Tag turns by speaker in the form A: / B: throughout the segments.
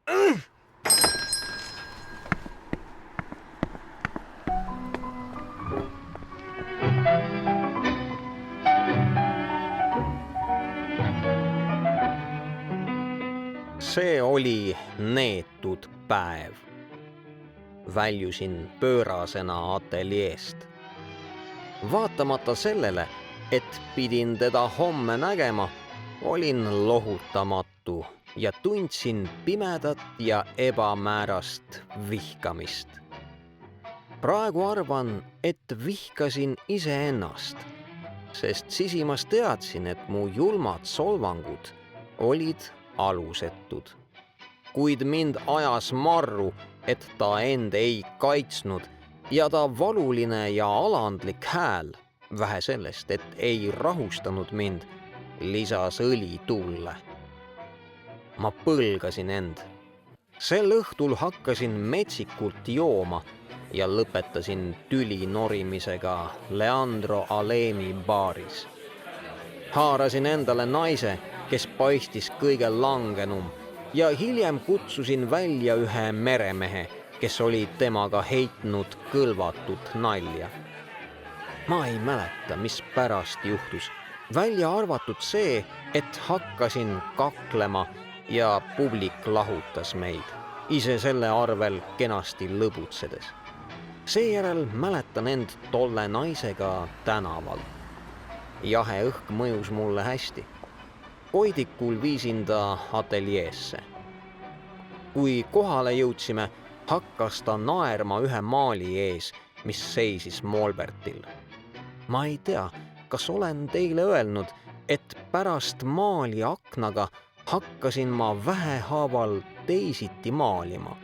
A: See oli neetud päev. Väljusin pöörasena ateljeest. Vaatamata sellele, et pidin teda homme nägema, olin lohutamatu ja tundsin pimedat ja ebamäärast vihkamist. Praegu arvan, et vihkasin iseennast, sest sisimas teadsin, et mu julmad solvangud olid alusetud. Kuid mind ajas marru, et ta end ei kaitsnud ja ta valuline ja alandlik hääl, vähe sellest, et ei rahustanud mind, lisas õli tulle. Ma põlgasin end. Sel õhtul hakkasin metsikult jooma ja lõpetasin tüli norimisega Leandro Alemi baaris. Haarasin endale naise, kes paistis kõige langenum, ja hiljem kutsusin välja ühe meremehe, kes oli temaga heitnud kõlvatut nalja. Ma ei mäleta, mis pärast juhtus, välja arvatud see, et hakkasin kaklema ja publik lahutas meid, ise selle arvel kenasti lõbutsedes. Seejärel mäletan end tolle naisega tänaval. Jahe õhk mõjus mulle hästi. Koidikul viisin ta ateljeesse. Kui kohale jõudsime, hakkas ta naerma ühe maali ees, mis seisis Molbertil. Ma ei tea, kas olen teile öelnud, et pärast maali aknaga hakkasin ma vähehaaval teisiti maalima,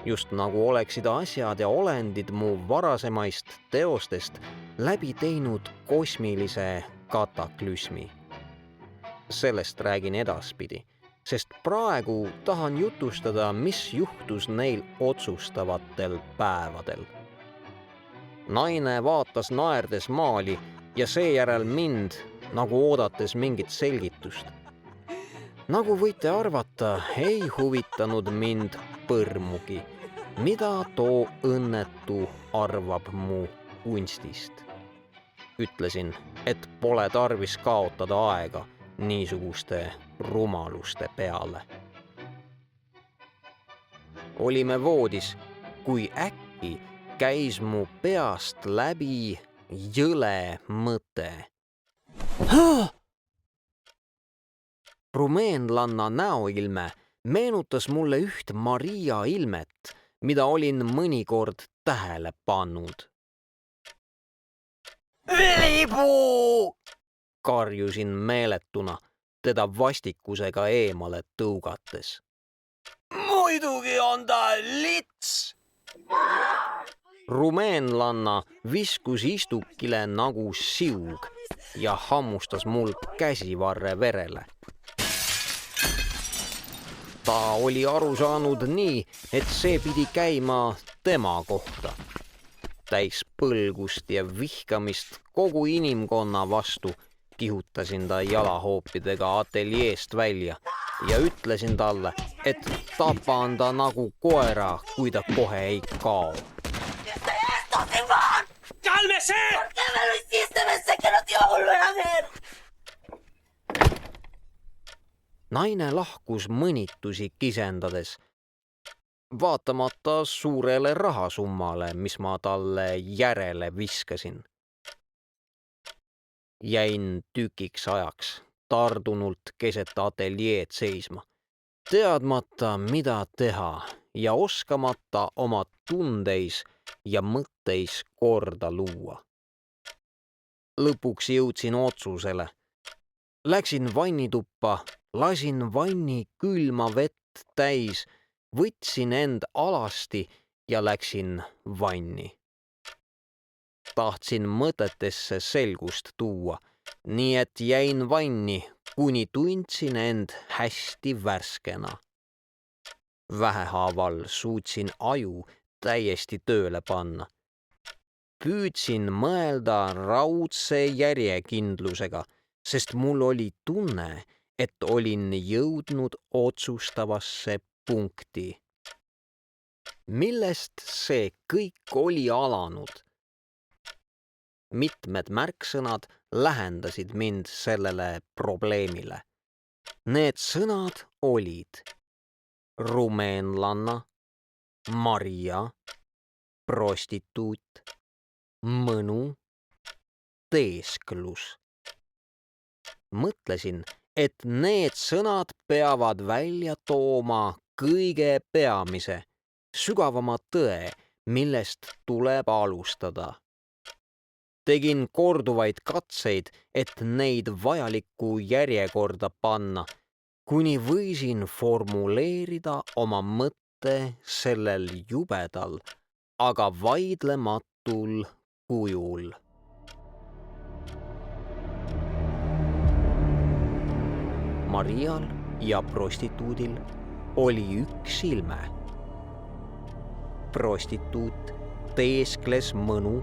A: just nagu oleksid asjad ja olendid mu varasemaist teostest läbi teinud kosmilise kataklüsmi. Sellest räägin edaspidi, sest praegu tahan jutustada, mis juhtus neil otsustavatel päevadel. Naine vaatas naerdes maali ja seejärel mind, nagu oodates mingit selgitust. Nagu võite arvata, ei huvitanud mind põrmugi, mida too õnnetu arvab mu kunstist. Ütlesin, et pole tarvis kaotada aega niisuguste rumaluste peale. Olime voodis, kui äkki käis mu peast läbi jõle mõte. Rumeenlanna näoilme meenutas mulle üht Maria ilmet, mida olin mõnikord tähele pannud. Ülipuu! Karjusin meeletuna, teda vastikusega eemale tõugates. Muidugi on ta lits! Rumeenlanna viskus istukile nagu siug ja hammustas mul käsivarre verele. Ta oli aru saanud nii, et see pidi käima tema kohta. Täis põlgust ja vihkamist kogu inimkonna vastu kihutasin ta jalahoopidega ateljeest välja ja ütlesin talle, et tapan ta nagu koera, kui ta kohe ei kao. Naine lahkus mõnitusi kisendades, vaatamata suurele rahasummale, mis ma talle järele viskasin. Jäin tükiks ajaks tardunult keset ateljeed seisma, teadmata, mida teha ja oskamata oma tundeis ja mõtteis korda luua. Lõpuks jõudsin otsusele. Läksin vannituppa, lasin vanni külma vett täis, võtsin end alasti ja läksin vanni. Tahtsin mõtetesse selgust tuua, nii et jäin vanni, kuni tundsin end hästi värskena. Vähehaaval suutsin aju täiesti tööle panna. Püüdsin mõelda raudse järjekindlusega, sest mul oli tunne, et olin jõudnud otsustavasse punkti. Millest see kõik oli alanud? Mitmed märksõnad lähendasid mind sellele probleemile. Need sõnad olid rumeenlanna, Maria, prostituut, mõnu, teesklus. Mõtlesin, et need sõnad peavad välja tooma kõige peamise, sügavama tõe, millest tuleb alustada. Tegin korduvaid katseid, et neid vajalikku järjekorda panna, kuni võisin formuleerida oma mõtte sellel jubedal, aga vaidlematul kujul. Marial ja prostituudil oli üks ilme. Prostituut teeskles mõnu,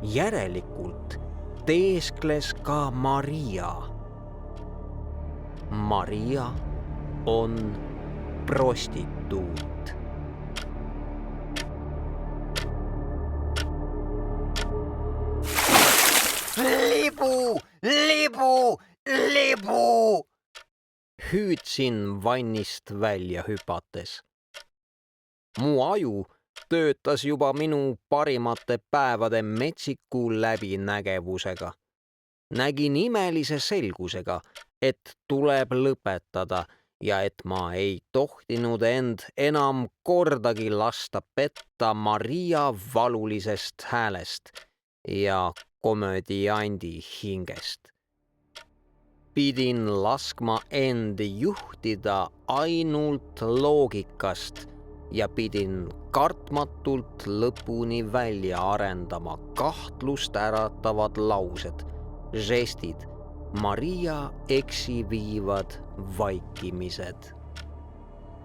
A: järelikult teeskles ka Maria. Maria on prostituut. Libu! Libu! Libu! Hüüdsin vannist välja hüpates. Mu aju töötas juba minu parimate päevade metsiku läbinägevusega. Nägin imelise selgusega, et tuleb lõpetada ja et ma ei tohtinud end enam kordagi lasta petta Maria valulisest häälest ja komödiandi hingest. Pidin laskma end juhtida ainult loogikast ja pidin kartmatult lõpuni välja arendama kahtlust äratavad laused, žestid, Maria eksi viivad vaikimised.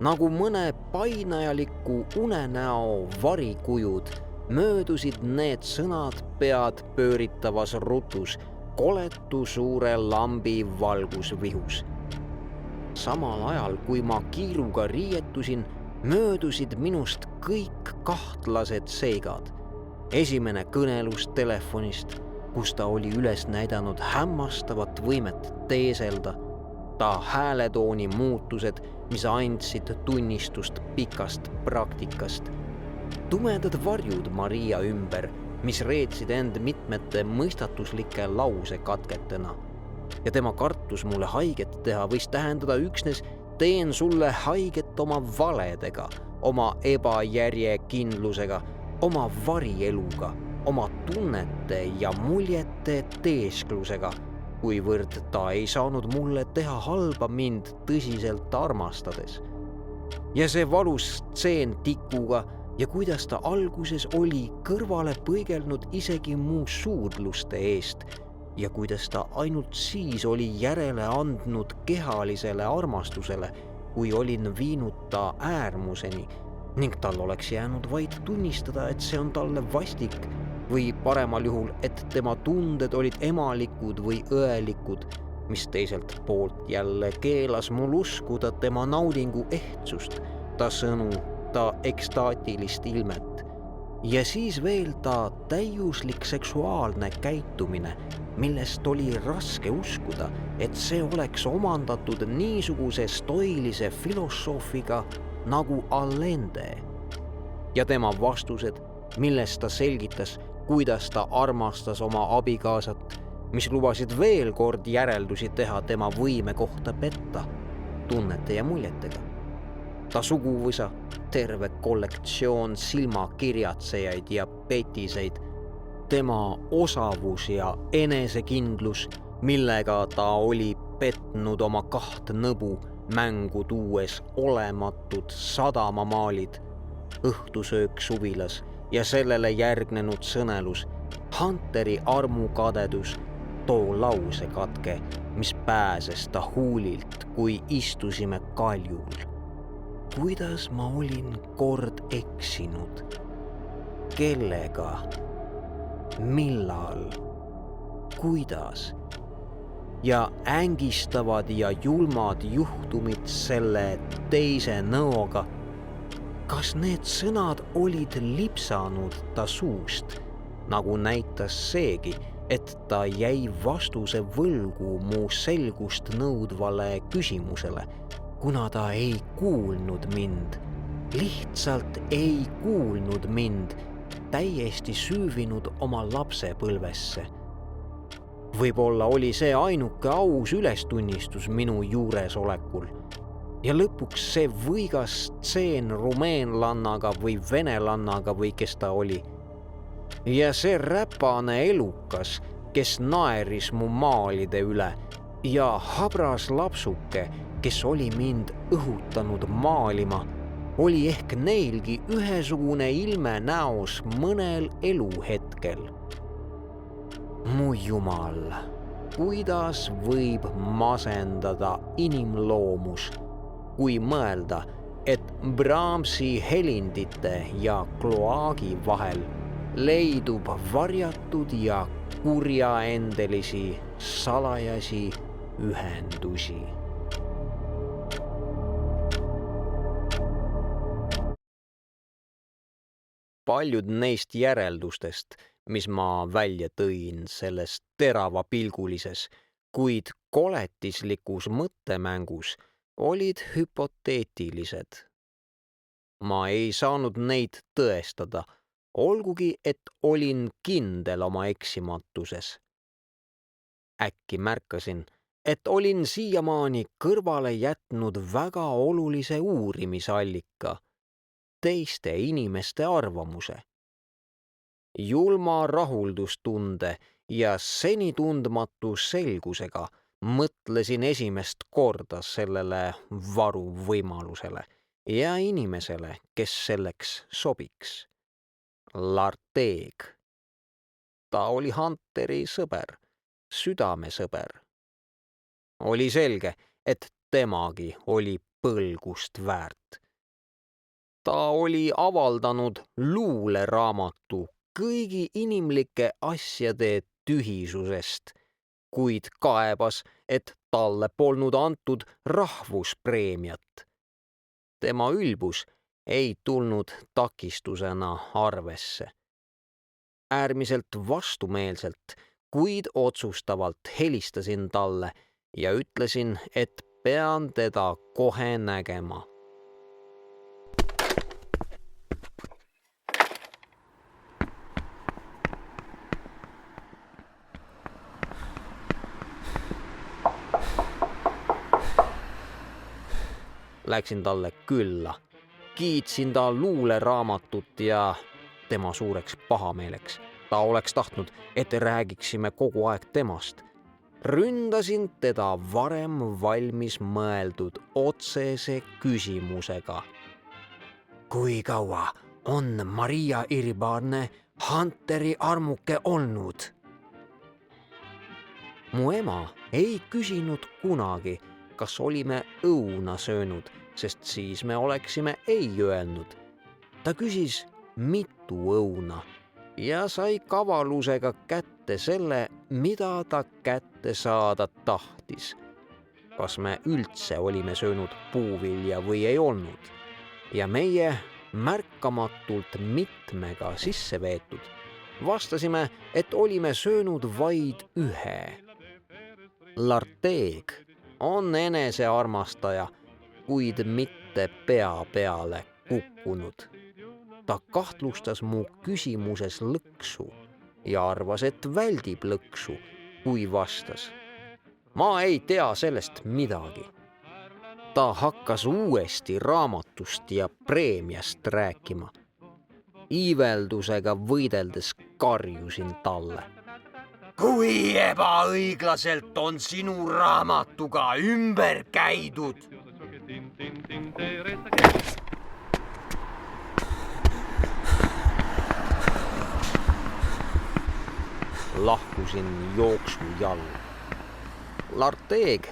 A: Nagu mõne painajaliku unenäo varikujud möödusid need sõnad pead pööritavas rutus, koletu suure lambi valgusvihus. Samal ajal, kui ma kiiruga riietusin, möödusid minust kõik kahtlased seigad. Esimene kõnelus telefonist, kus ta oli üles näidanud hämmastavat võimet teeselda, ta hääletooni muutused, mis andsid tunnistust pikast praktikast. Tumedad varjud Maria ümber, mis reetsid end mitmete mõistatuslike lausekatketena. Ja tema kartus mulle haiget teha võis tähendada üksnes teen sulle haiget oma valedega, oma ebajärjekindlusega, oma varieluga, oma tunnete ja muljete teesklusega, kuivõrd ta ei saanud mulle teha halba mind tõsiselt armastades. Ja see valus stseen tikuga ja kuidas ta alguses oli kõrvale põigelnud isegi mu suudluste eest ja kuidas ta ainult siis oli järele andnud kehalisele armastusele, kui olin viinud ta äärmuseni ning tal oleks jäänud vaid tunnistada, et see on talle vastik või paremal juhul, et tema tunded olid emalikud või õelikud, mis teiselt poolt jälle keelas mul uskuda tema naudingu ehtsust, ta sõnu, ta ekstaatilist ilmet ja siis veel ta täiuslik seksuaalne käitumine, millest oli raske uskuda, et see oleks omandatud niisuguse stoilise filosoofiga nagu Allende. Ja tema vastused, milles ta selgitas, kuidas ta armastas oma abikaasat, mis lubasid veel kord järeldusi teha tema võime kohta petta, tunnete ja muljetega. Ta suguvõsa, terve kollektsioon silmakirjatsejaid ja petiseid, tema osavus ja enesekindlus, millega ta oli petnud oma kaht nõbu mängu tuues olematud sadamamaalid, õhtusöök suvilas ja sellele järgnenud sõnelus, Hunteri armukadedus, too lausekatke, mis pääses ta huulilt, kui istusime kaljul. Kuidas ma olin kord eksinud? Kellega? Millal? Kuidas? ja ängistavad ja julmad juhtumid selle teise nõoga. Kas need sõnad olid lipsanud ta suust, nagu näitas seegi, et ta jäi vastuse võlgu mu selgust nõudvale küsimusele, kuna ta ei kuulnud mind, lihtsalt ei kuulnud mind, täiesti süüvinud oma lapsepõlvesse. Võib-olla oli see ainuke aus ülestunnistus minu juuresolekul ja lõpuks see võigas stseen rumeenlannaga või venelannaga või kes ta oli. Ja see räpane elukas, kes naeris mu maalide üle ja habras lapsuke, kes oli mind õhutanud maalima, oli ehk neilgi ühesugune ilme näos mõnel eluhetkel. Mu jumal, kuidas võib masendada inimloomus, kui mõelda, et Brahmsi helindite ja kloaagi vahel leidub varjatud ja kurjaendelisi salajasi ühendusi. Paljud neist järeldustest, mis ma välja tõin selles teravapilgulises, kuid koletislikus mõttemängus, olid hüpoteetilised. Ma ei saanud neid tõestada, olgugi et olin kindel oma eksimatuses. Äkki märkasin, et olin siiamaani kõrvale jätnud väga olulise uurimisallika, teiste inimeste arvamuse. Julma rahuldustunde ja seni tundmatu selgusega mõtlesin esimest korda sellele varuvõimalusele ja inimesele, kes selleks sobiks. Larteeg. Ta oli Hunteri sõber, südamesõber. Oli selge, et temagi oli põlgust väärt. Ta oli avaldanud luuleraamatu kõigi inimlike asjade tühisusest, kuid kaebas, et talle polnud antud rahvuspreemiat. Tema ülbus ei tulnud takistusena arvesse. Äärmiselt vastumeelselt, kuid otsustavalt helistasin talle ja ütlesin, et pean teda kohe nägema. Läksin talle külla, kiitsin ta luuleraamatut ja tema suureks pahameeleks. Ta oleks tahtnud, et räägiksime kogu aeg temast. Ründasin teda varem valmis mõeldud otsese küsimusega. Kui kaua on Maria Iribarne Hunteri armuke olnud? Mu ema ei küsinud kunagi, kas olime õuna söönud, sest siis me oleksime ei öelnud. Ta küsis, mitu õuna ja sai kavalusega kätte selle, mida ta kätte saada tahtis. Kas me üldse olime söönud puuvilja või ei olnud? Ja meie märkamatult mitmega sisse veetud. Vastasime, et olime söönud vaid ühe. Larteeg on enesearmastaja, kuid mitte pea peale kukkunud. Ta kahtlustas mu küsimuses lõksu ja arvas, et väldib lõksu, kui vastas. Ma ei tea sellest midagi. Ta hakkas uuesti raamatust ja preemiast rääkima. Iiveldusega võideldes karjusin talle. Kui ebaõiglaselt on sinu raamatuga ümber käidud? Lahkusin jooksujalg. Larteeg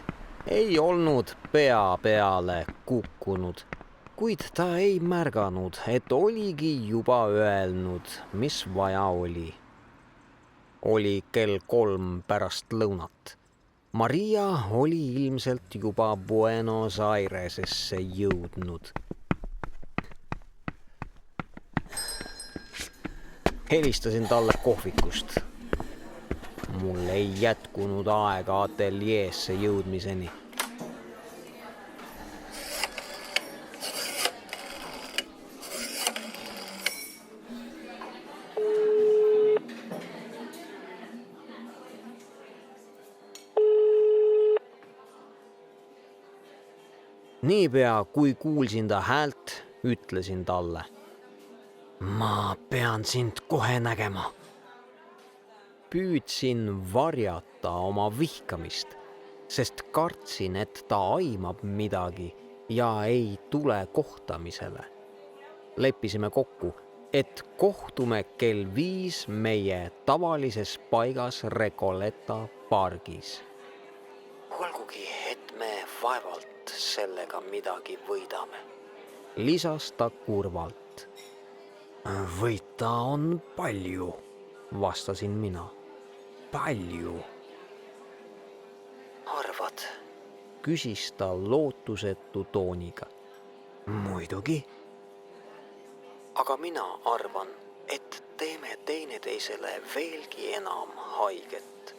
A: ei olnud pea peale kukkunud, kuid ta ei märganud, et oligi juba öelnud, mis vaja oli. Oli kell 3 pärast lõunat. Maria oli ilmselt juba Buenos Airesesse jõudnud. Helistasin talle kohvikust. Mul ei jätkunud aega ateljeesse jõudmiseni. Niipea, kui kuulsin ta häält, ütlesin talle. Ma pean sind kohe nägema. Püüdsin varjata oma vihkamist, sest kartsin, et ta aimab midagi ja ei tule kohtamisele. Leppisime kokku, et kohtume kell 5 meie tavalises paigas Recoleta pargis. Olgugi, et me vaevalt sellega midagi võidame, lisas ta kurvalt. Võita on palju, vastasin mina. Palju. Arvad? Küsis ta lootusetu tooniga. Muidugi. Aga mina arvan, et teeme teineteisele veelgi enam haiget.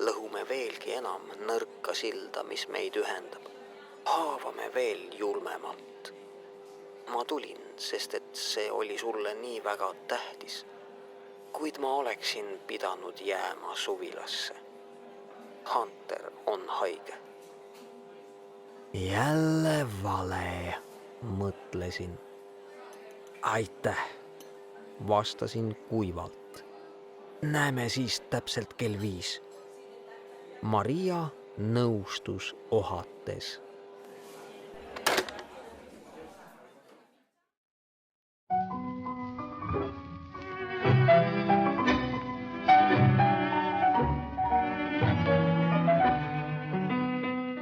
A: Lõhume veelgi enam nõrka silda, mis meid ühendab. Haavame veel julmemalt. Ma tulin, sest et see oli sulle nii väga tähtis. Kuid ma oleksin pidanud jääma suvilasse. Hunter on haige. Jälle vale, mõtlesin. Aitäh, vastasin kuivalt. Näeme siis täpselt kell 5. Maria nõustus ohates.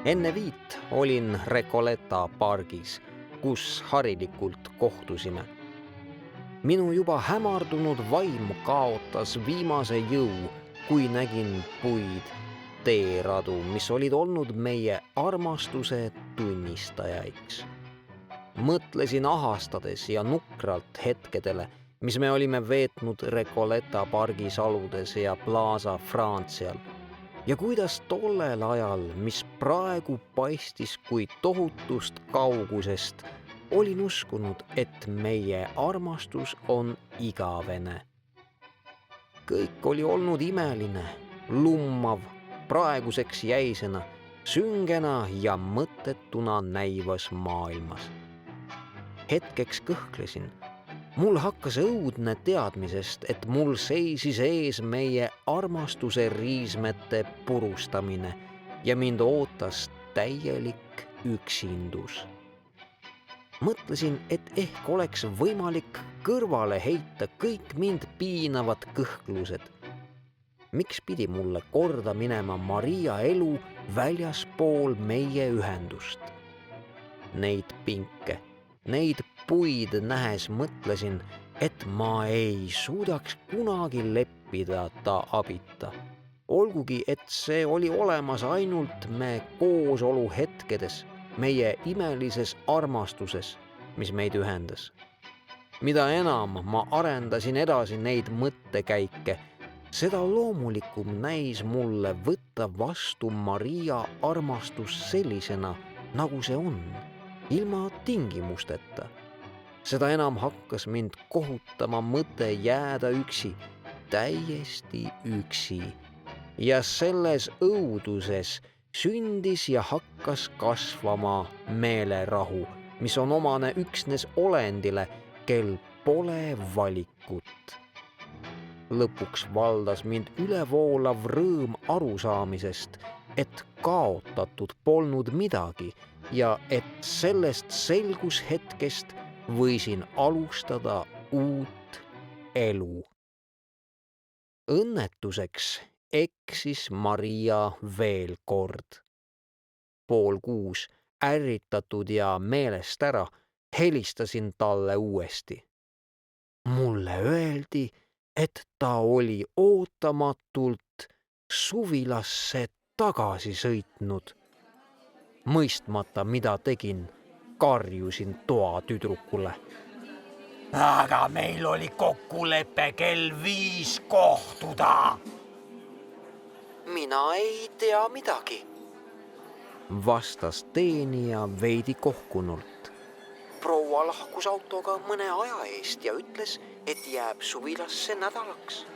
A: Enne 5 olin Recoleta pargis, kus harilikult kohtusime. Minu juba hämardunud vaim kaotas viimase jõu, kui nägin puid teeradu, mis olid olnud meie armastuse tunnistajaiks. Mõtlesin ahastades ja nukralt hetkedele, mis me olime veetnud Recoleta pargis aludes ja Plaza Francial. Ja kuidas tollel ajal, mis praegu paistis kui tohutust kaugusest, olin uskunud, et meie armastus on igavene. Kõik oli olnud imeline, lummav, praeguseks jäisena, süngena ja mõttetuna näivas maailmas. Hetkeks kõhklesin. Mul hakkas õudne teadmisest, et mul seisis ees meie armastuse riismete purustamine ja mind ootas täielik üksindus. Mõtlesin, et ehk oleks võimalik kõrvale heita kõik mind piinavad kõhklused. Miks pidi mulle korda minema Maria elu väljaspool meie ühendust? Neid pinke, neid puid nähes mõtlesin, et ma ei suudaks kunagi leppida ta abita. Olgugi, et see oli olemas ainult me koosolu hetkedes, meie imelises armastuses, mis meid ühendas. Mida enam ma arendasin edasi neid mõttekäike, seda loomulikum näis mulle võtta vastu Maria armastus sellisena, nagu see on, ilma tingimusteta. Seda enam hakkas mind kohutama mõte jääda üksi, täiesti üksi. Ja selles õuduses sündis ja hakkas kasvama meelerahu, mis on omane üksnes olendile, kel pole valikut. Lõpuks valdas mind ülevoolav rõõm arusaamisest, et kaotatud polnud midagi ja et sellest selgushetkest võisin alustada uut elu. Õnnetuseks eksis Maria veel kord. 5:30 ärritatud ja meelest ära helistasin talle uuesti. Mulle öeldi, et ta oli ootamatult suvilasse tagasi sõitnud. Mõistmata, mida tegin, karjusin toatüdrukule.
B: Aga meil oli kokkulepe kell 5 kohtuda.
A: Mina ei tea midagi, vastas teenija veidi kohkunult. Proua lahkus autoga mõne aja eest ja ütles, et jääb suvilasse nädalaks.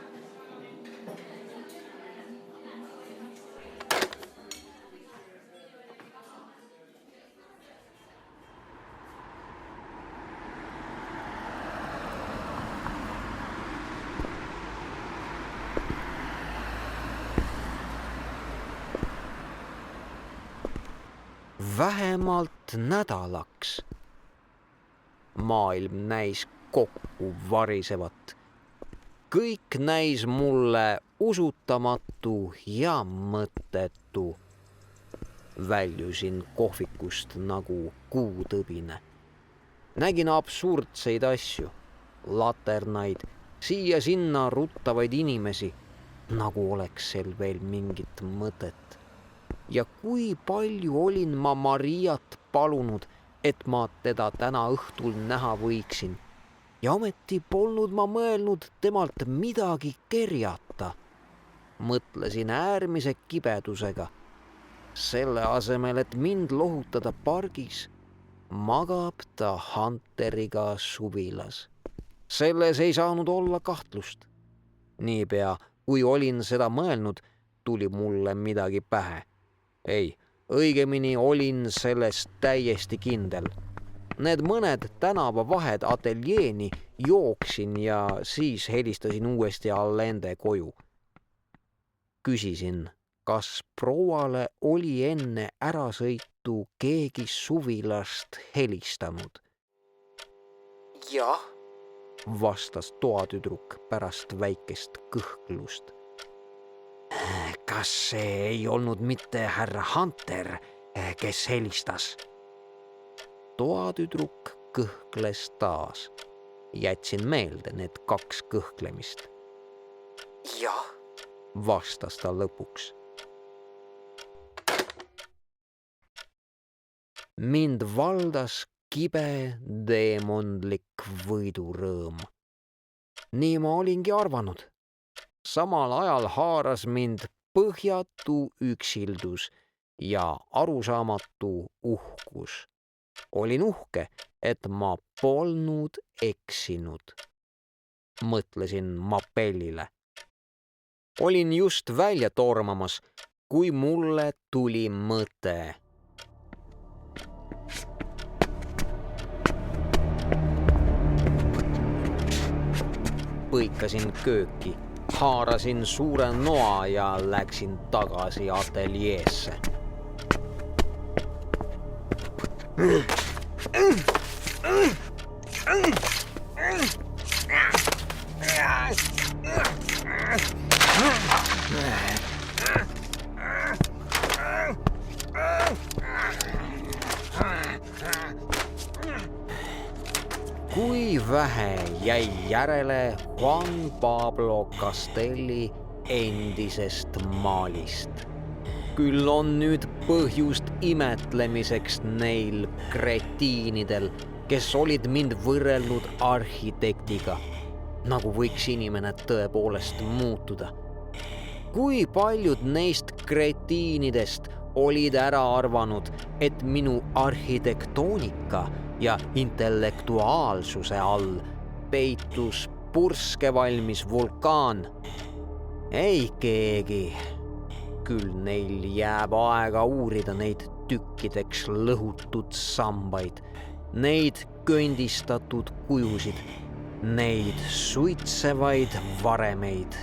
A: Vähemalt nädalaks. Maailm näis kokku varisevat. Kõik näis mulle usutamatu ja mõttetu. Väljusin kohvikust nagu kuutõbine. Nägin absurdseid asju, laternaid, siia-sinna ruttavaid inimesi, nagu oleks seal veel mingit mõtet. Ja kui palju olin ma Mariat palunud, et ma teda täna õhtul näha võiksin. Ja ometi polnud ma mõelnud temalt midagi kerjata. Mõtlesin äärmise kibedusega. Selle asemel, et mind lohutada pargis, magab ta Hunteriga suvilas. Selles ei saanud olla kahtlust. Niipea, kui olin seda mõelnud, tuli mulle midagi pähe. Ei, õigemini olin sellest täiesti kindel. Need mõned tänavavahed ateljeeni jooksin ja siis helistasin uuesti Allende koju. Küsisin, kas prouale oli enne ärasõitu keegi suvilast helistanud. Jah, vastas toatüdruk pärast väikest kõhklust. Kas see ei olnud mitte härra Hunter, kes helistas? Toatüdruk kõhkles taas. Jätsin meelde need 2 kõhklemist. Jah, vastas ta lõpuks. Mind valdas kibe deemondlik võidurõõm. Nii ma olingi arvanud. Samal ajal haaras mind põhjatu üksildus ja arusaamatu uhkus. Olin uhke, et ma polnud eksinud. Mõtlesin Mapellile. Olin just välja tormamas, kui mulle tuli mõte. Põikasin kööki. Haarasin suure noa ja läksin tagasi ateljeesse. Kui vähe jäi järele Juan Pablo Castelli endisest maalist. Küll on nüüd põhjust imetlemiseks neil kretiinidel, kes olid mind võrrelnud arhitektiga, nagu võiks inimene tõepoolest muutuda. Kui paljud neist kretiinidest olid ära arvanud, et minu arhitektoonika ja intellektuaalsuse all peitus purskevalmis vulkaan. Ei keegi. Küll neil jääb aega uurida neid tükkideks lõhutud sambaid, neid kõndistatud kujusid, neid suitsevaid varemeid,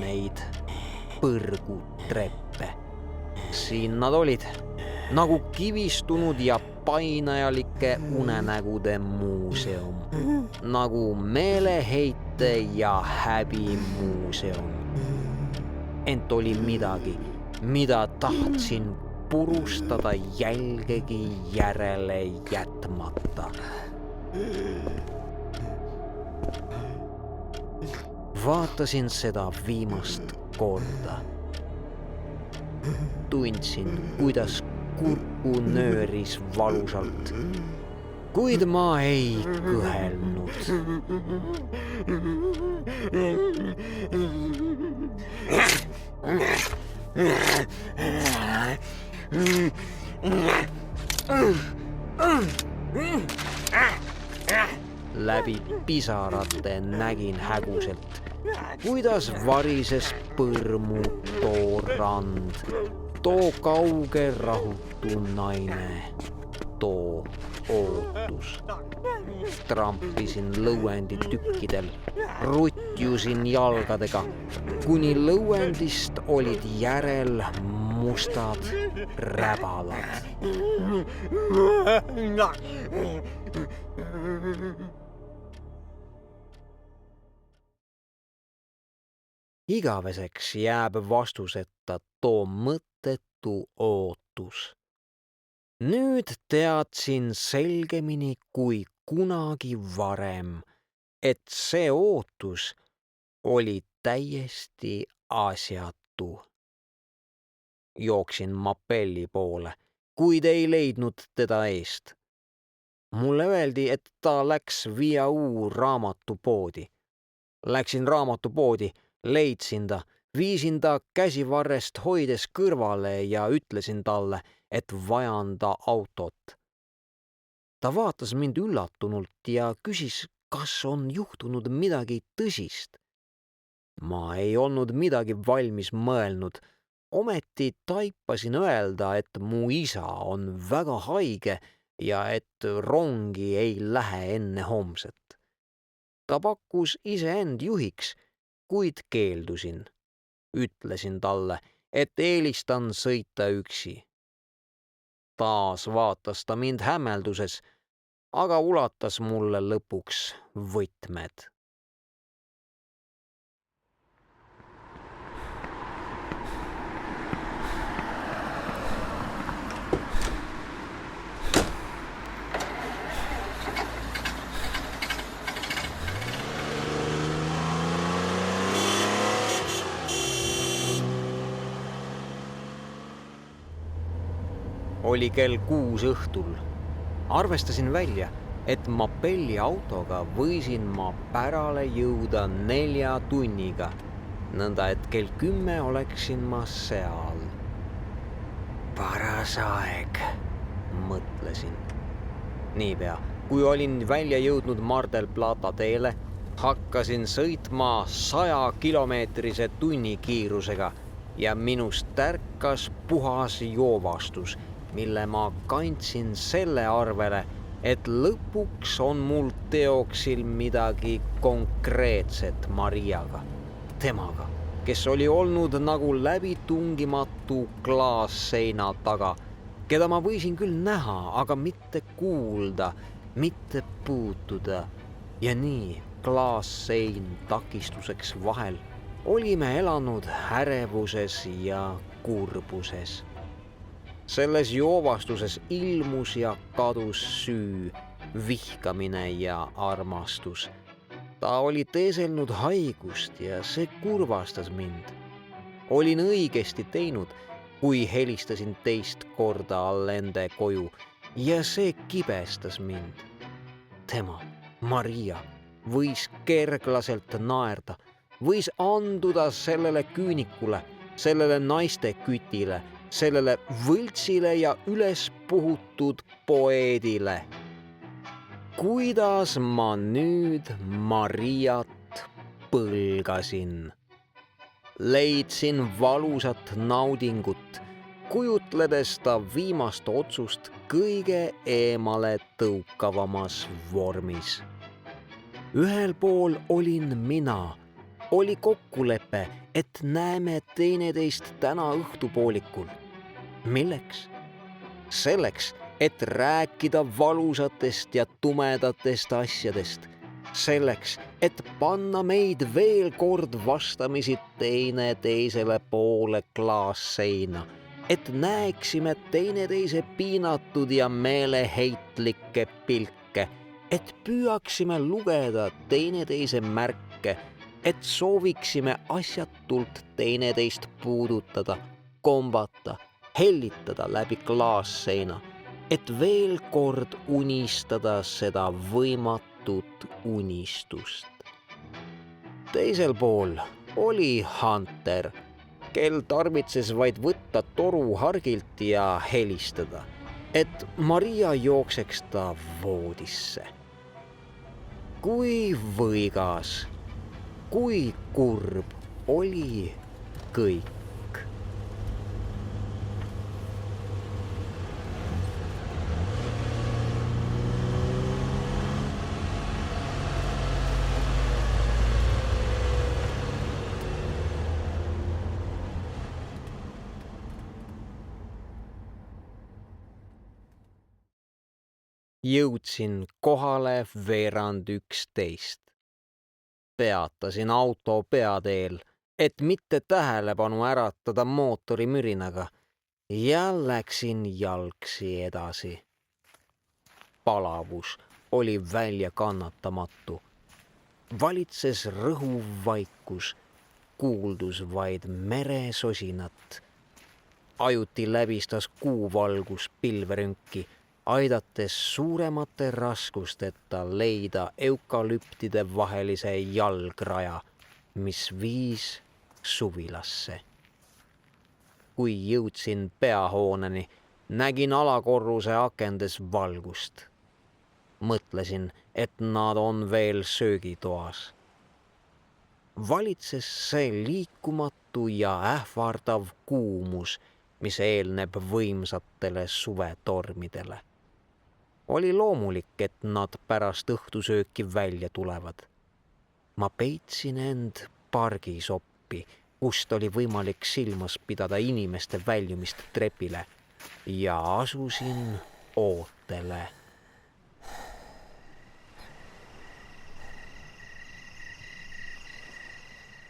A: neid põrgutreppe. Siin nad olid, nagu kivistunud ja painajalike unenägude muuseum, nagu meeleheite ja häbi muuseum. Ent oli midagi, mida tahtsin purustada jälgegi järele jätmata. Vaatasin seda viimast korda. tundsin, kuidas kurku nööris valusalt, kuid ma ei kõhelnud. Läbi pisarate nägin häguselt, kuidas varises põrmu too rand, too kauge rahutu naine, too ootus. Trampisin lõuendi tükkidel, rutjusin jalgadega, kuni lõuendist olid järel mustad räbalad. Igaveseks jääb vastuseta too mõttetu ootus. Nüüd teadsin selgemini kui kunagi varem, et see ootus oli täiesti asjatu. Jooksin Mapelli poole, kuid ei leidnud teda eest. Mulle öeldi, et ta läks Via U raamatupoodi. Läksin raamatupoodi, leidsin ta, viisin ta käsivarrest hoides kõrvale ja ütlesin talle, et vajan ta autot. Ta vaatas mind üllatunult ja küsis, kas on juhtunud midagi tõsist. Ma ei olnud midagi valmis mõelnud. Ometi taipasin öelda, et mu isa on väga haige ja et rongi ei lähe enne homset. Ta pakkus iseend juhiks, kuid keeldusin. Ütlesin talle, et eelistan sõita üksi. Taas vaatas ta mind hämmelduses, aga ulatas mulle lõpuks võtmed. Oli kell 6 õhtul. Arvestasin välja, et Mapelli autoga võisin ma pärale jõuda 4 tunniga, nõnda et kell 10 oleksin ma seal. Paras aeg, mõtlesin. Niipea, kui olin välja jõudnud Mar del Plata teele, hakkasin sõitma 100-kilomeetrise tunnikiirusega ja minust tärkas puhas joovastus, mille ma kandsin selle arvele, et lõpuks on mul teoksil midagi konkreetset Mariaga, temaga, kes oli olnud nagu läbitungimatu klaasseina taga, keda ma võisin küll näha, aga mitte kuulda, mitte puutuda. Ja nii klaassein takistuseks vahel olime elanud ärevuses ja kurbuses. Selles joovastuses ilmus ja kadus süü, vihkamine ja armastus. Ta oli teeselnud haigust ja see kurvastas mind. Olin õigesti teinud, kui helistasin teist korda Allende koju ja see kibestas mind. Tema, Maria, võis kerglaselt naerda, võis anduda sellele küünikule, sellele naiste kütile, sellele võltsile ja üles puhutud poeedile. Kuidas ma nüüd Mariat põlgasin. Leidsin valusat naudingut, kujutledes ta viimast otsust kõige eemale tõukavamas vormis. Ühel pool olin mina. Oli kokkulepe, et näeme teineteist täna õhtupoolikul. Milleks? Selleks, et rääkida valusatest ja tumedatest asjadest. Selleks, et panna meid veel kord vastamisi teineteisele poole klaasseina. Et näeksime teineteise piinatud ja meeleheitlikke pilke. Et püüaksime lugeda teineteise märke. Et sooviksime asjatult teineteist puudutada, kombata, hellitada läbi klaasseina, et veel kord unistada seda võimatut unistust. Teisel pool oli Hunter, kel tarvitses vaid võtta toru hargilt ja helistada, et Maria jookseks ta voodisse. Kui võigas, kui kurb oli kõik. Jõudsin kohale 12:15. Peatasin auto peateel, et mitte tähelepanu äratada mootorimürinaga ja läksin jalgsi edasi. Palavus oli väljakannatamatu. Valitses rõhuv vaikus, kuuldus vaid meresosinat. Ajuti läbistas kuuvalgus pilverünki, aidates suuremate raskusteta leida eukalüptide vahelise jalgraja, mis viis suvilasse. Kui jõudsin peahooneni, nägin alakorruse akendes valgust. Mõtlesin, et nad on veel söögitoas. Valitses see liikumatu ja ähvardav kuumus, mis eelneb võimsatele suvetormidele. Oli loomulik, et nad pärast õhtusööki välja tulevad. Ma peitsin end pargisoppi, kust oli võimalik silmas pidada inimeste väljumist trepile ja asusin ootele.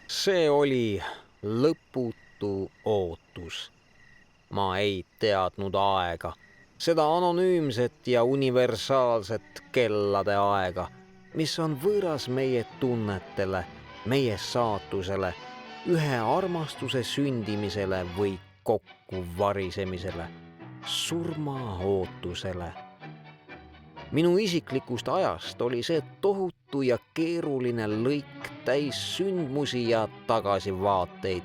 A: See oli lõputu ootus. Ma ei teadnud aega, seda anonüümset ja universaalset kellade aega, mis on võõras meie tunnetele, meie saatusele, ühe armastuse sündimisele või kokkuvarisemisele, surmaootusele. Minu isiklikust ajast oli see tohutu ja keeruline lõik täis sündmusi ja tagasivaateid,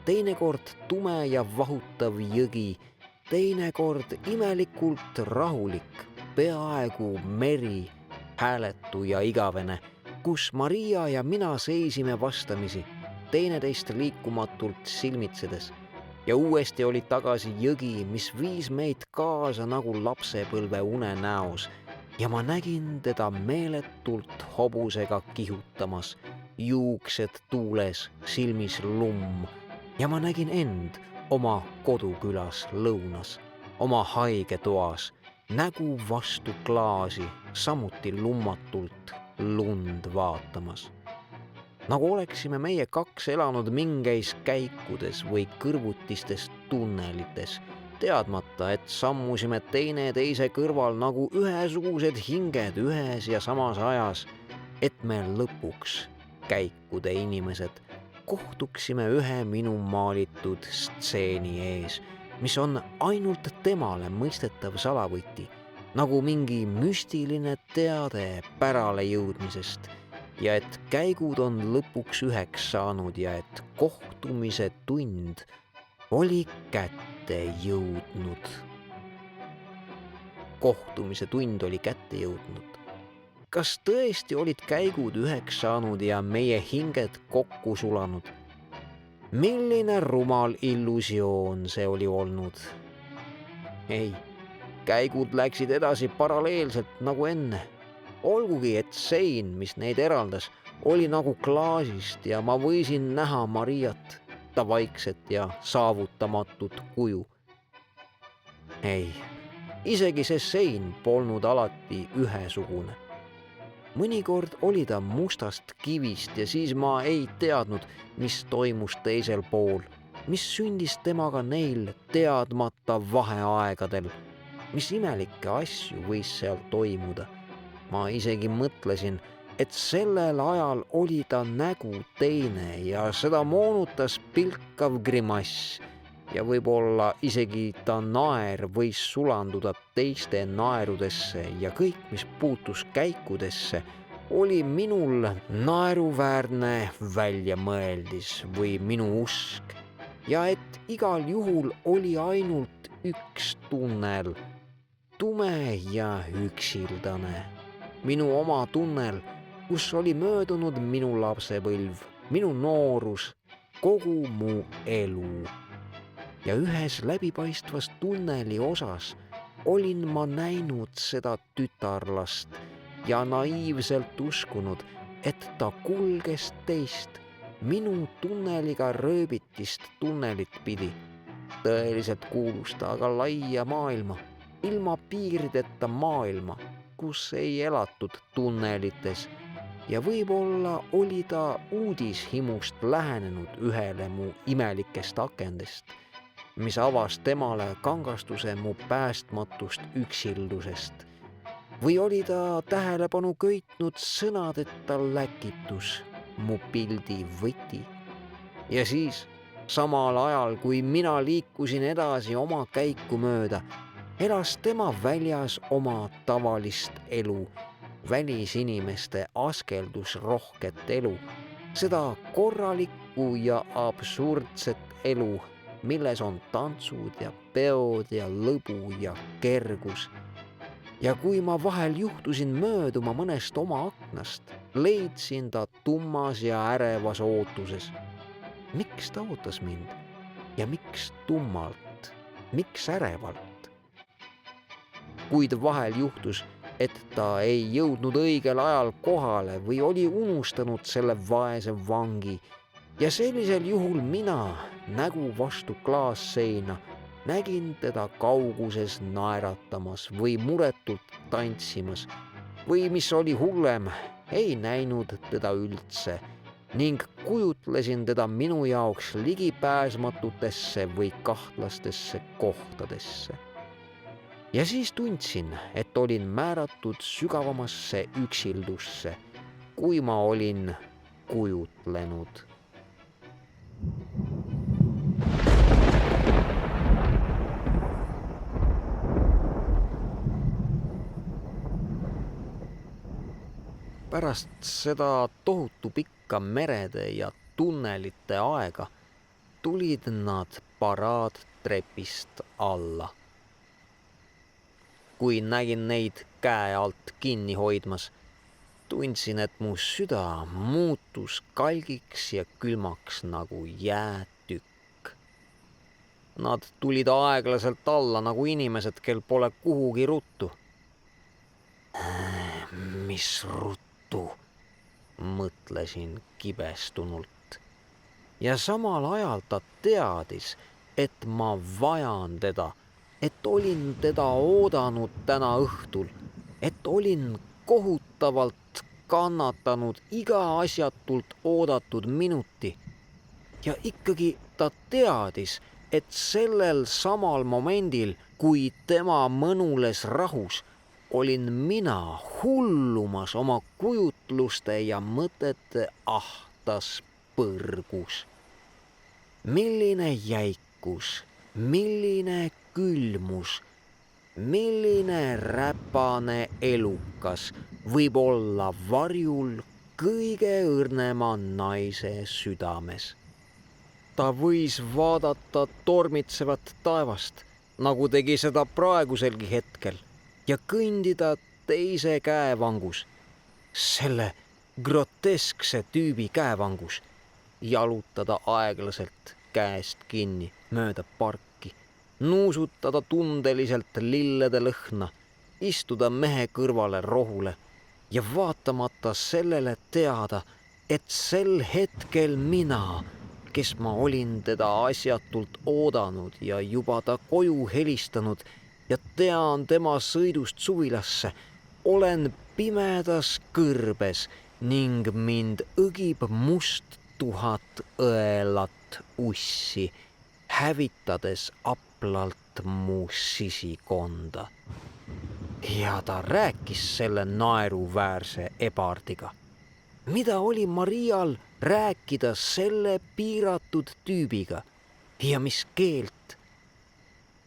A: teinekord tume ja vahutav jõgi, teinekord imelikult rahulik, peaaegu meri, hääletu ja igavene, kus Maria ja mina seisime vastamisi, teineteist liikumatult silmitsedes. Ja uuesti oli tagasi jõgi, mis viis meid kaasa nagu lapsepõlve unenäos ja ma nägin teda meeletult hobusega kihutamas, juuksed tuules, silmis lumm ja ma nägin end oma kodukülas lõunas, oma haigetoas, nägu vastu klaasi, samuti lummatult lund vaatamas. Nagu oleksime meie kaks elanud mingeis käikudes või kõrvutistes tunnelites, teadmata, et sammusime teine teise kõrval nagu ühesugused hinged ühes ja samas ajas, et me lõpuks, käikude inimesed, kohtuksime ühe minu maalitud stseeni ees, mis on ainult temale mõistetav salavõti, nagu mingi müstiline teade pärale jõudmisest ja et käigud on lõpuks üheks saanud ja et kohtumise tund oli kätte jõudnud. Kohtumise tund oli kätte jõudnud. Kas tõesti olid käigud üheks saanud ja meie hinged kokku sulanud? Milline rumal illusioon see oli olnud? Ei, käigud läksid edasi paralleelselt nagu enne. Olgugi, et sein, mis neid eraldas, oli nagu klaasist ja ma võisin näha Mariat, ta vaikset ja saavutamatut kuju. Ei, isegi see sein polnud alati ühesugune. Mõnikord oli ta mustast kivist ja siis ma ei teadnud, mis toimus teisel pool, mis sündis temaga neil teadmata vaheaegadel, mis imelikke asju võis seal toimuda. Ma isegi mõtlesin, et sellel ajal oli ta nägu teine ja seda moonutas pilkav grimass ja võib-olla isegi ta naer võis sulanduda teiste naerudesse ja kõik, mis puutus käikudesse, oli minul naeruväärne väljamõeldis või minu usk ja et igal juhul oli ainult üks tunnel, tume ja üksildane. Minu oma tunnel, kus oli möödunud minu lapsepõlv, minu noorus, kogu mu elu. Ja ühes läbipaistvas tunneli osas olin ma näinud seda tütarlast ja naiivselt uskunud, et ta kulges teist, minu tunneliga rööbitist tunnelit pidi. Tõeliselt kuulus ta aga laia maailma, ilma piirideta maailma, kus ei elatud tunnelites ja võib-olla oli ta uudishimust lähenenud ühele mu imelikest akendest, mis avas temale kangastuse mu päästmatust üksildusest. Või oli ta tähelepanu köitnud sõnadeta läkitus, mu pildi võti. Ja siis, samal ajal, kui mina liikusin edasi oma käiku mööda, elas tema väljas oma tavalist elu, välisinimeste askeldusrohket elu, seda korralikku ja absurdset elu, milles on tantsud ja peod ja lõbu ja kergus. Ja kui ma vahel juhtusin mööduma mõnest oma aknast, leidsin ta tummas ja ärevas ootuses. Miks ta ootas mind ja miks tummalt, miks ärevalt? Kuid vahel juhtus, et ta ei jõudnud õigel ajal kohale või oli unustanud selle vaese vangi ja sellisel juhul mina, nägu vastu klaasseina, nägin teda kauguses naeratamas või muretult tantsimas või mis oli hullem, ei näinud teda üldse ning kujutlesin teda minu jaoks ligipääsmatutesse või kahtlastesse kohtadesse. Ja siis tundsin, et olin määratud sügavamasse üksildusse, kui ma olin kujutlenud. Pärast seda tohutu pikka merede ja tunnelite aega tulid nad paraadtrepist alla. Kui nägin neid käe alt kinni hoidmas, tundsin, et mu süda muutus kalgiks ja külmaks nagu jäätükk. Nad tulid aeglaselt alla nagu inimesed, kel pole kuhugi ruttu. Mis ruttu? Mõtlesin kibestunult. Ja samal ajal ta teadis, et ma vajan teda, et olin teda oodanud täna õhtul, et olin kohutavalt kannatanud iga asjatult oodatud minuti. Ja ikkagi ta teadis, et sellel samal momendil, kui tema mõnules rahus, olin mina hullumas oma kujutluste ja mõtete ahtas põrgus. Milline jäikus, milline külmus, milline räpane elukas võib olla varjul kõige õrnema naise südames. Ta võis vaadata tormitsevat taevast, nagu tegi seda praeguselgi hetkel, ja kõndida teise käevangus, selle groteskse tüübi käevangus, jalutada aeglaselt käest kinni mööda parki, nuusutada tundeliselt lillede lõhna, istuda mehe kõrvale rohule ja vaatamata sellele teada, et sel hetkel mina, kes ma olin teda asjatult oodanud ja juba ta koju helistanud, ja tean tema sõidust suvilasse, olen pimedas kõrbes ning mind õgib must 1000 õelat ussi, hävitades aplalt mu sisikonda. Ja ta rääkis selle naeruväärse ebardiga. Mida oli Marial rääkida selle piiratud tüübiga? Ja mis keelt?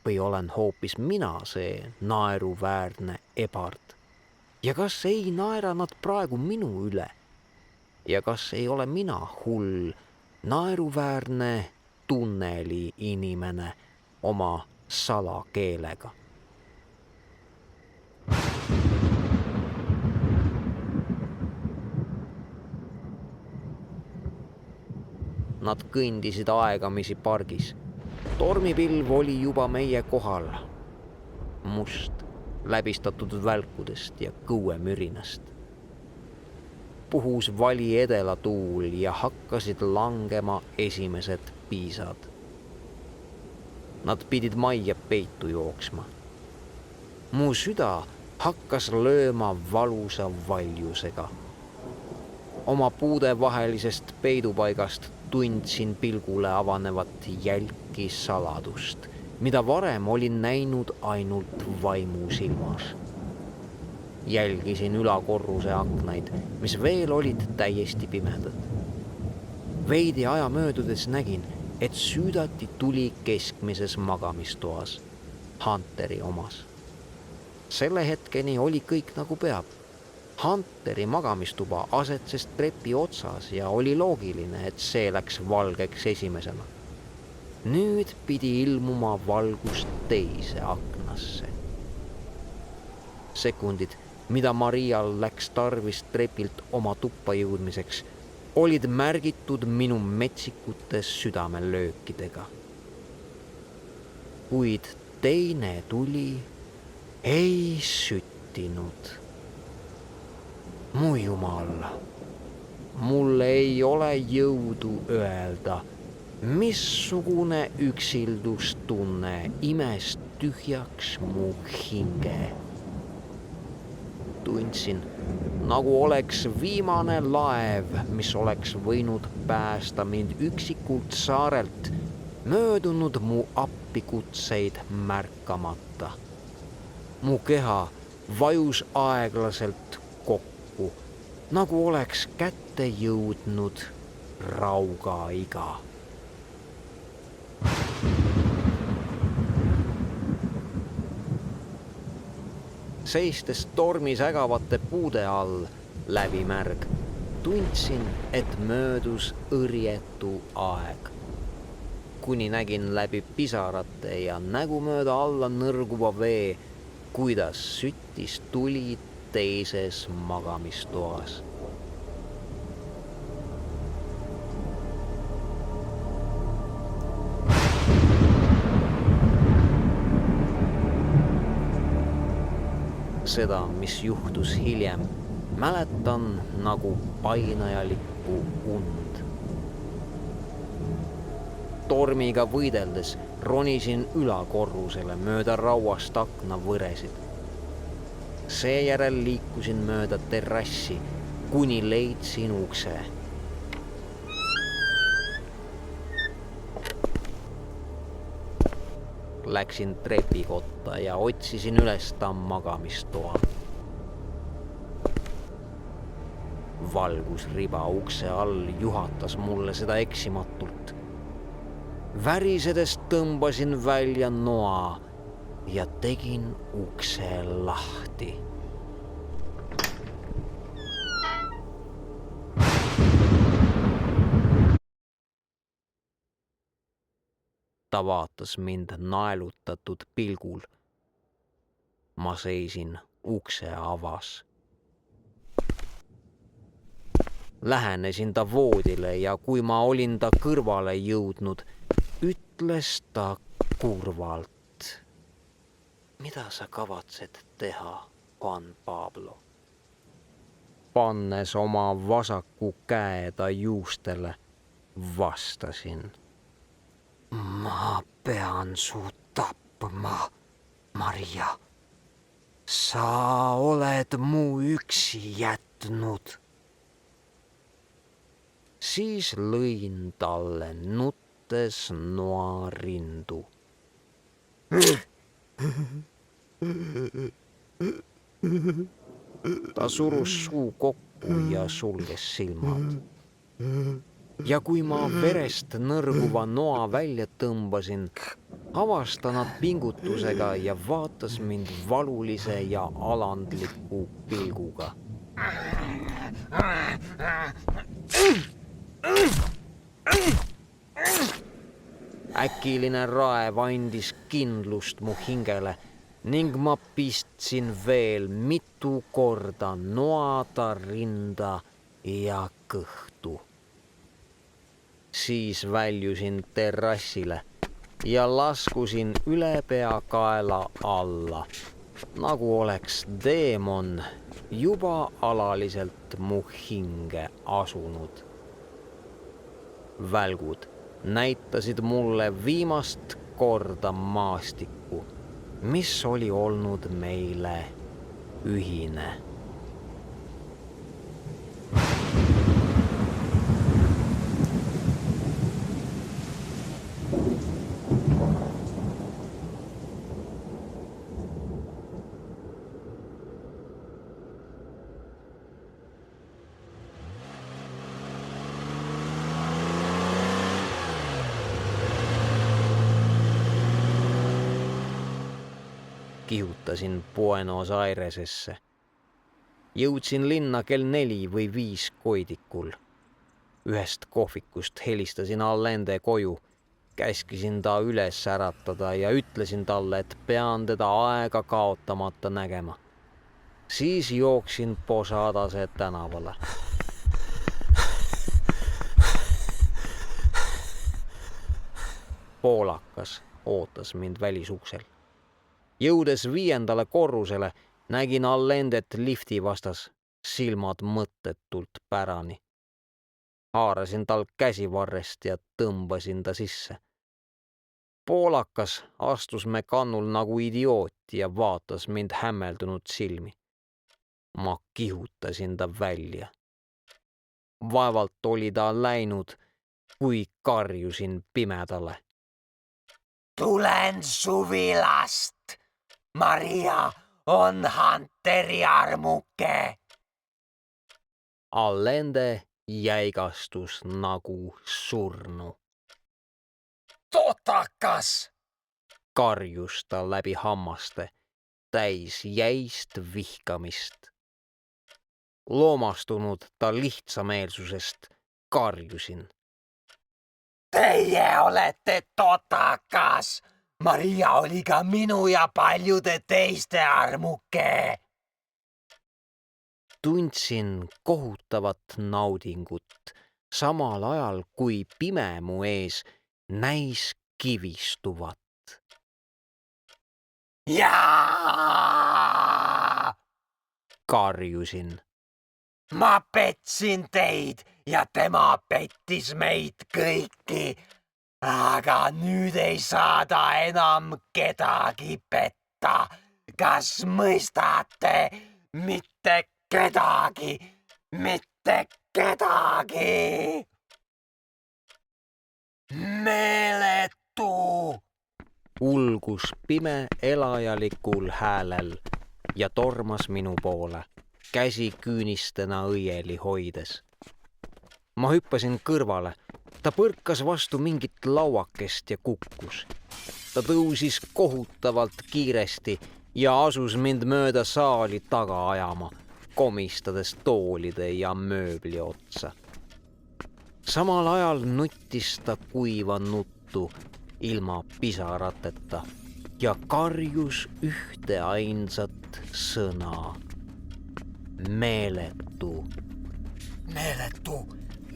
A: Või olen hoopis mina see naeruväärne ebard? Ja kas ei naera nad praegu minu üle? Ja kas ei ole mina hull, naeruväärne tunneli inimene oma salakeelega? Nad kõndisid aegamisi pargis. Tormipilv oli juba meie kohal. Must, läbistatud välkudest ja kõuemürinast. Puhus vali edelatuul ja hakkasid langema esimesed piisad. Nad pidid majja peitu jooksma. Mu süda hakkas lööma valusa valjusega. Oma puude vahelisest peidupaigast tundsin pilgule avanevat jälki saladust, mida varem olin näinud ainult vaimusilmas. Jälgisin ülakorruse aknaid, mis veel olid täiesti pimedad. Veidi aja möödudes nägin, et süüdati tuli keskmises magamistoas, Hunteri omas. Selle hetkeni oli kõik nagu peab. Hunteri magamistuba asetses trepi otsas ja oli loogiline, et see läks valgeks esimesena. Nüüd pidi ilmuma valgust teise aknasse. Sekundid, mida Marial läks tarvis trepilt oma tuppa jõudmiseks, olid märgitud minu metsikute südamelöökidega. Kuid teine tuli ei süttinud. Mu jumal, mul ei ole jõudu öelda, missugune üksildustunne imes tühjaks mu hinge. Tundsin, nagu oleks viimane laev, mis oleks võinud päästa mind üksikult saarelt, möödunud mu appikutseid märkamata. Mu keha vajus aeglaselt kokku, nagu oleks kätte jõudnud raugaiga. Seistes tormis ägavate puude all läbimärg, tundsin, et möödus õrjetu aeg. Kuni nägin läbi pisarate ja nägu mööda alla nõrguva vee, kuidas süttis tuli teises magamistoas. Seda, mis juhtus hiljem, mäletan nagu painajalikku und. Tormiga võideldes ronisin ülakorrusele mööda rauast aknavõresid. Seejärel liikusin mööda terrassi, kuni leidsin ukse. Läksin trepikotta ja otsisin üles ta magamistoa. Valgusriba ukse all juhatas mulle seda eksimatult. Värisedes tõmbasin välja noa ja tegin ukse lahti. Ta vaatas mind naelutatud pilgul. Ma seisin ukse avas. Lähenesin ta voodile ja kui ma olin ta kõrvale jõudnud, ütles ta kurvalt. Mida sa kavatsed teha, Juan Pablo? Pannes oma vasaku käe ta juustele, vastasin. Ma pean su tapma, Maria. Sa oled mu üksi jätnud. Siis lõin talle nuttes noa rindu. Ta surus suu kokku ja sulges silmad. ja kui ma verest nõrguva noa välja tõmbasin, avas ta nad pingutusega ja vaatas mind valulise ja alandliku pilguga. Äkiline raev andis kindlust mu hingele ning ma pistsin veel mitu korda noata rinda ja kõhtu. Siis väljusin terrassile ja laskusin üle peakaela alla, nagu oleks deemon juba alaliselt mu hinge asunud. Välgud näitasid mulle viimast korda maastikku, mis oli olnud meile ühine. Kihutasin Buenos Airesesse. Jõudsin linna kell 4 või 5 koidikul. Ühest kohvikust helistasin Allende koju, käskisin ta üles äratada ja ütlesin talle, et pean teda aega kaotamata nägema. Siis jooksin Posadase tänavale. Poolakas ootas mind välisuksel. Jõudes 5. korrusele, nägin Allendet lifti vastas, silmad mõttetult pärani. Haarasin tal käsivarrest ja tõmbasin ta sisse. Poolakas astus me kannul nagu idioot ja vaatas mind hämmeldunud silmi. Ma kihutasin ta välja. Vaevalt oli ta läinud, kui karjusin pimedale.
B: Tulen suvilast. Maria on Hunteri armuke.
A: Allende jäigastus nagu surnu.
B: Totakas!
A: Karjus ta läbi hammaste, täis jäist vihkamist. Loomastunud ta lihtsameelsusest karjusin.
B: Teie olete totakas! Maria oli ka minu ja paljude teiste armuke.
A: Tundsin kohutavat naudingut, samal ajal kui pime mu ees näis kivistuvat.
B: Jaa!
A: Karjusin.
B: Ma petsin teid ja tema pettis meid kõiki. Aga nüüd ei saada enam kedagi petta. Kas mõistate? Mitte kedagi. Mitte kedagi. Meeletu!
A: Ulgus pime elajalikul häälel ja tormas minu poole, käsi küünistena õieli hoides. Ma hüppasin kõrvale. Ta põrkas vastu mingit lauakest ja kukkus. Ta tõusis kohutavalt kiiresti ja asus mind mööda saali taga ajama, komistades toolide ja mööbli otsa. Samal ajal nuttis ta kuiva nuttu ilma pisarateta ja karjus ühte ainsat sõna. Meeletu.
B: Meeletu!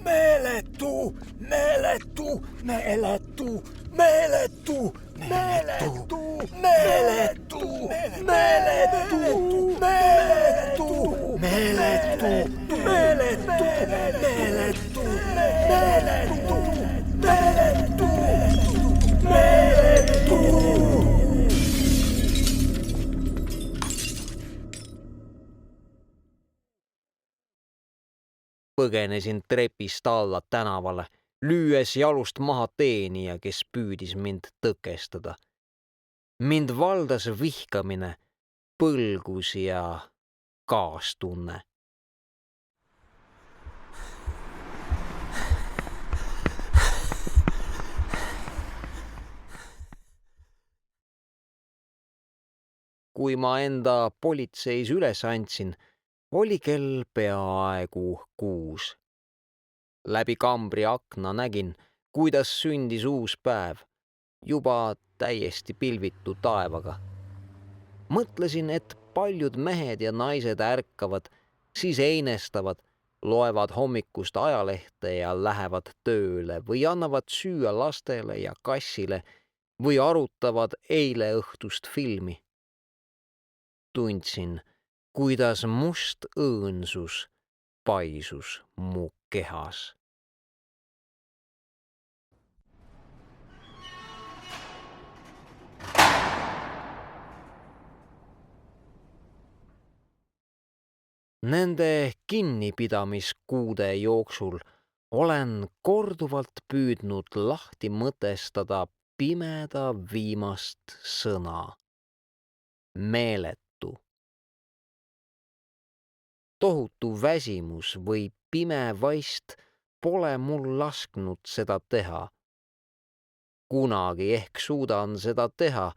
B: Meeletu, meeletu, meeletu, meeletu, meeletu, meeletu, meeletu, meeletu, meeletu, meeletu, meeletu, meeletu, meeletu, meeletu.
A: Põgenesin trepist alla tänavale, lüües jalust maha teenija, kes püüdis mind tõkestada. Mind valdas vihkamine, põlgus ja kaastunne. kui ma enda politseis üles andsin, oli kell peaaegu 6. Läbi kambri akna nägin, kuidas sündis uus päev, juba täiesti pilvitu taevaga. Mõtlesin, et paljud mehed ja naised ärkavad, siis einestavad, loevad hommikust ajalehte ja lähevad tööle või annavad süüa lastele ja kassile või arutavad eile õhtust filmi. Tundsin, kuidas must õõnsus paisus mu kehas. Nende kinnipidamiskuude jooksul olen korduvalt püüdnud lahti mõtestada pimeda viimast sõna. Meeletu. Tohutu väsimus või pime vaist pole mul lasknud seda teha. Kunagi ehk suudan seda teha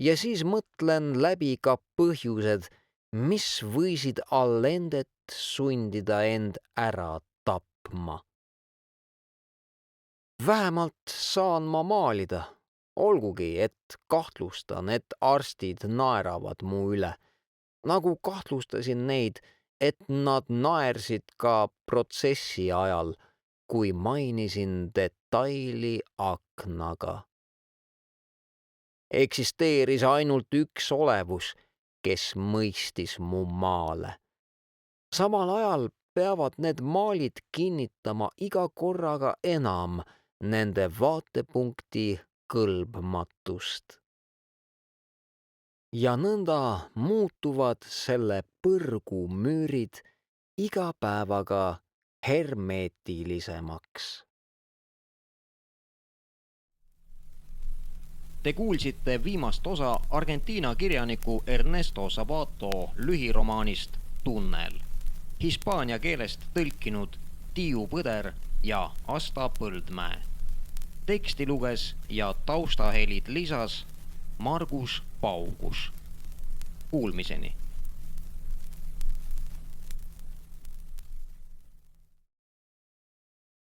A: ja siis mõtlen läbi ka põhjused, mis võisid allendet sundida end ära tapma. Vähemalt saan ma maalida, olgugi, et kahtlustan, et arstid naeravad mu üle, nagu kahtlustasin neid, et nad naersid ka protsessi ajal, kui mainisin detaili aknaga. Eksisteeris ainult üks olevus, kes mõistis mu maale. Samal ajal peavad need maalid kinnitama iga korraga enam nende vaatepunkti kõlbmatust. Ja nõnda muutuvad selle põrgu müürid iga päevaga hermeetilisemaks.
C: Te kuulsite viimast osa Argentiina kirjaniku Ernesto Sabato lühiromaanist Tunnel. Hispaania keelest tõlkinud Tiiu Põder ja Asta Põldmäe. Teksti luges ja taustahelid lisas Margus Paugus. Kuulmiseni!